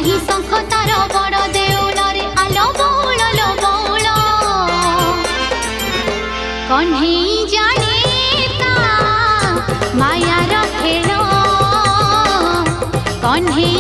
नाही शंख तार बड़ देउल रे आलो बौल कन्हई जाने ता मायार खेल कन्हई